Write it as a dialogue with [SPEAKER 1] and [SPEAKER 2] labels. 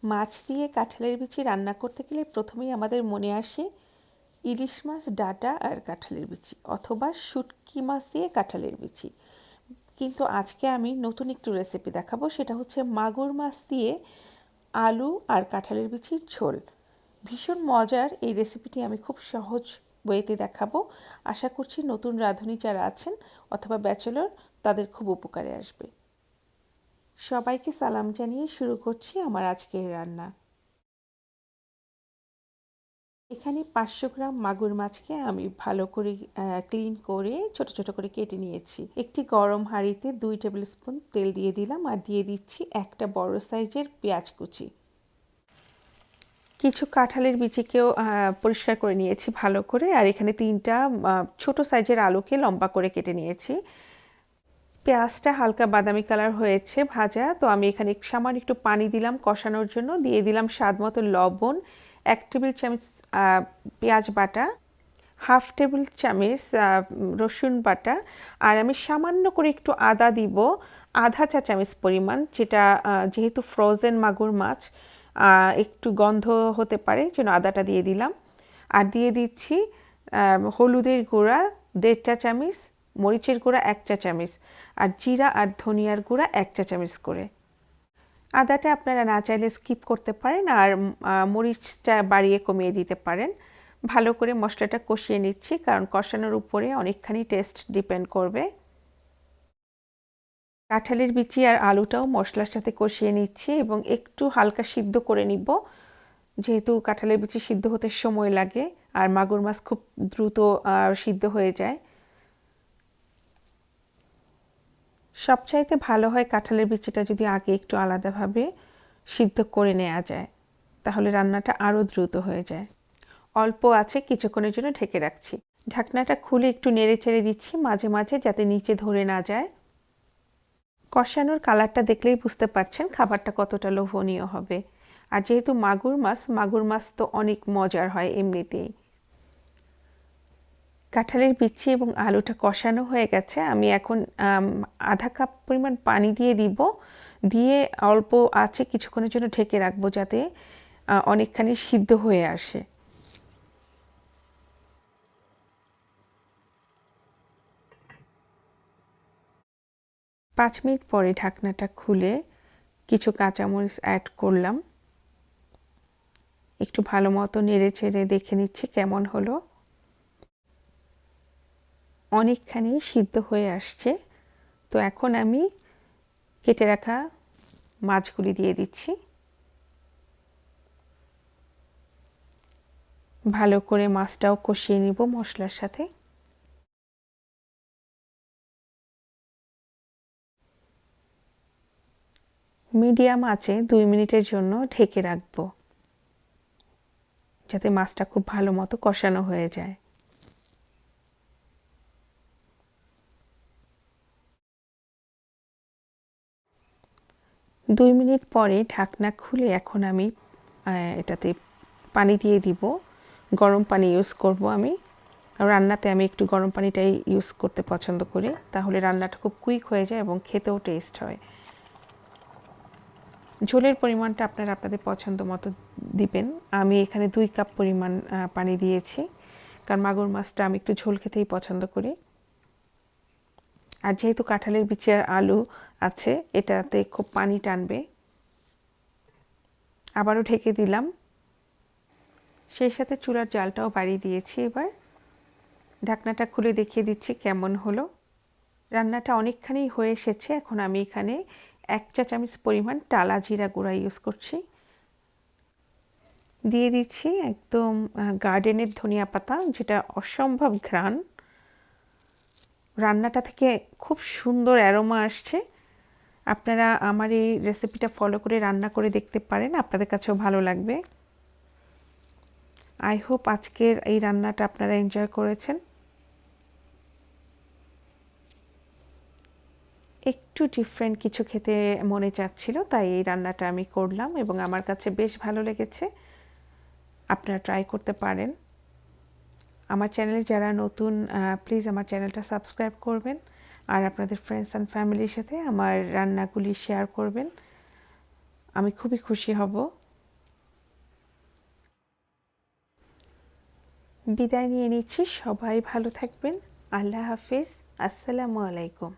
[SPEAKER 1] মাছ দিয়ে কাঁঠালের বিচি রান্না করতে গেলে প্রথমেই আমাদের মনে আসে ইলিশ মাছ, ডাঁটা আর কাঁঠালের বিচি, অথবা শুটকি মাছ দিয়ে কাঁঠালের বিচি। কিন্তু আজকে আমি নতুন একটু রেসিপি দেখাবো, সেটা হচ্ছে মাগুর মাছ দিয়ে আলু আর কাঁঠালের বিচির ঝোল। ভীষণ মজার এই রেসিপিটি আমি খুব সহজ ওয়েতে দেখাবো। আশা করছি নতুন রাঁধুনি যারা আছেন অথবা ব্যাচেলর, তাদের খুব উপকারে আসবে। সবাইকে সালাম জানিয়ে শুরু করছি আমার আজকের রান্না। এখানে 500 গ্রাম মাগুর মাছকে আমি ভালো করে ক্লিন করে ছোট ছোট করে কেটে নিয়েছি। একটি গরম হাঁড়িতে 2 টেবিল স্পুন তেল দিয়ে দিলাম আর দিয়ে দিচ্ছি একটা বড় সাইজের পেঁয়াজ কুচি। কিছু কাঁঠালের বিচিকেও পরিষ্কার করে নিয়েছি ভালো করে, আর এখানে 3টা ছোট সাইজের আলুকে লম্বা করে কেটে নিয়েছি। পেঁয়াজটা হালকা বাদামি কালার হয়েছে ভাজা, তো আমি এখানে সামান্য একটু পানি দিলাম কষানোর জন্য, দিয়ে দিলাম স্বাদ মতো লবণ, 1 টেবিল চামচ পেঁয়াজ বাটা, 1/2 টেবিল চামচ রসুন বাটা, আর আমি সামান্য করে একটু আদা দিব, আধা চা চামচ পরিমাণ, যেটা যেহেতু ফ্রোজেন মাগুর মাছ একটু গন্ধ হতে পারে, জন্য আদাটা দিয়ে দিলাম। আর দিয়ে দিচ্ছি হলুদের গুঁড়া 1.5 চা চামচ, মরিচের গুঁড়া 1 চা চামচ, আর জিরা আর ধনিয়ার গুঁড়া 1 চা চামচ করে। আদাটা আপনারা না চাইলে স্কিপ করতে পারেন, আর মরিচটা বাড়িয়ে কমিয়ে দিতে পারেন। ভালো করে মশলাটা কষিয়ে নিচ্ছি, কারণ কষানোর উপরে অনেকখানি টেস্ট ডিপেন্ড করবে। কাঁঠালের বিচি আর আলুটাও মশলার সাথে কষিয়ে নিচ্ছি এবং একটু হালকা সিদ্ধ করে নিব, যেহেতু কাঁঠালের বিচি সিদ্ধ হতে সময় লাগে আর মাগুর মাছ খুব দ্রুত সিদ্ধ হয়ে যায়। সবচাইতে ভালো হয় কাঁঠালের বিচিটা যদি আগে একটু আলাদাভাবে সিদ্ধ করে নেওয়া যায়, তাহলে রান্নাটা আরও দ্রুত হয়ে যায়। অল্প আছে কিছুক্ষণের জন্য ঢেকে রাখছি। ঢাকনাটা খুলে একটু নেড়ে চেড়ে দিচ্ছি মাঝে মাঝে, যাতে নিচে ধরে না যায়। কষানোর কালারটা দেখলেই বুঝতে পারছেন খাবারটা কতটা লোভনীয় হবে। আর যেহেতু মাগুর মাছ তো অনেক মজার হয় এমনিতেই। কাঁঠালের বিচি এবং আলুটা কষানো হয়ে গেছে, আমি এখন আধা কাপ পরিমাণ পানি দিয়ে দিব, দিয়ে অল্প আছে কিছুক্ষণের জন্য ঢেকে রাখবো, যাতে অনেকখানি সিদ্ধ হয়ে আসে। পাঁচ মিনিট পরে ঢাকনাটা খুলে কিছু কাঁচামরিচ অ্যাড করলাম, একটু ভালো মতো নেড়ে চেড়ে দেখে নিচ্ছি কেমন হলো। অনেকখানি সিদ্ধ হয়ে আসছে, তো এখন আমি কেটে রাখা মাছগুলি দিয়ে দিচ্ছি। ভালো করে মাছটাও কষিয়ে নিব মশলার সাথে। মিডিয়াম আঁচে 2 মিনিটের জন্য ঢেকে রাখবো, যাতে মাছটা খুব ভালো মতো কষানো হয়ে যায়। দুই মিনিট পরে ঢাকনা খুলে এখন আমি এটাতে পানি দিয়ে দিব। গরম পানি ইউজ করব আমি, রান্নাতে আমি একটু গরম পানিটাই ইউজ করতে পছন্দ করি, তাহলে রান্নাটা খুব কুইক হয়ে যায় এবং খেতেও টেস্ট হয়। ঝোলের পরিমাণটা আপনারা আপনাদের পছন্দ মতো দিবেন। আমি এখানে 2 কাপ পরিমাণ পানি দিয়েছি, কারণ মাগুর মাছটা আমি একটু ঝোল খেতেই পছন্দ করি। আর যেহেতু কাঁঠালের বিচি আর আলু আছে, এটাতে খুব পানি টানবে। আবারও ঢেকে দিলাম, সেই সাথে চুলার জালটাও বাড়িয়ে দিয়েছি। এবার ঢাকনাটা খুলে দেখিয়ে দিচ্ছি কেমন হলো। রান্নাটা অনেকখানি হয়ে এসেছে। এখন আমি এখানে 1 চা চামচ পরিমাণ টালা জিরা গুঁড়া ইউজ করছি। দিয়ে দিচ্ছি একদম গার্ডেনের ধনিয়া পাতা, যেটা অসম্ভব ঘ্রাণ। রান্নাটা থেকে খুব সুন্দর অ্যারোমা আসছে। আপনারা আমার এই রেসিপিটা ফলো করে রান্না করে দেখতে পারেন, আপনাদের কাছেও ভালো লাগবে। আই হোপ আজকের এই রান্নাটা আপনারা এনজয় করেছেন। একটু ডিফারেন্ট কিছু খেতে মনে চাচ্ছিল, তাই এই রান্নাটা আমি করলাম এবং আমার কাছে বেশ ভালো লেগেছে। আপনারা ট্রাই করতে পারেন। আমার চ্যানেলে যারা নতুন, প্লিজ আমার চ্যানেলটা সাবস্ক্রাইব করবেন, আর আপনাদের ফ্রেন্ডস অ্যান্ড ফ্যামিলির সাথে আমার রান্নাগুলি শেয়ার করবেন। আমি খুবই খুশি হব। বিদায় নিয়ে নিচ্ছি। সবাই ভালো থাকবেন। আল্লাহ হাফিজ। আসসালামু আলাইকুম।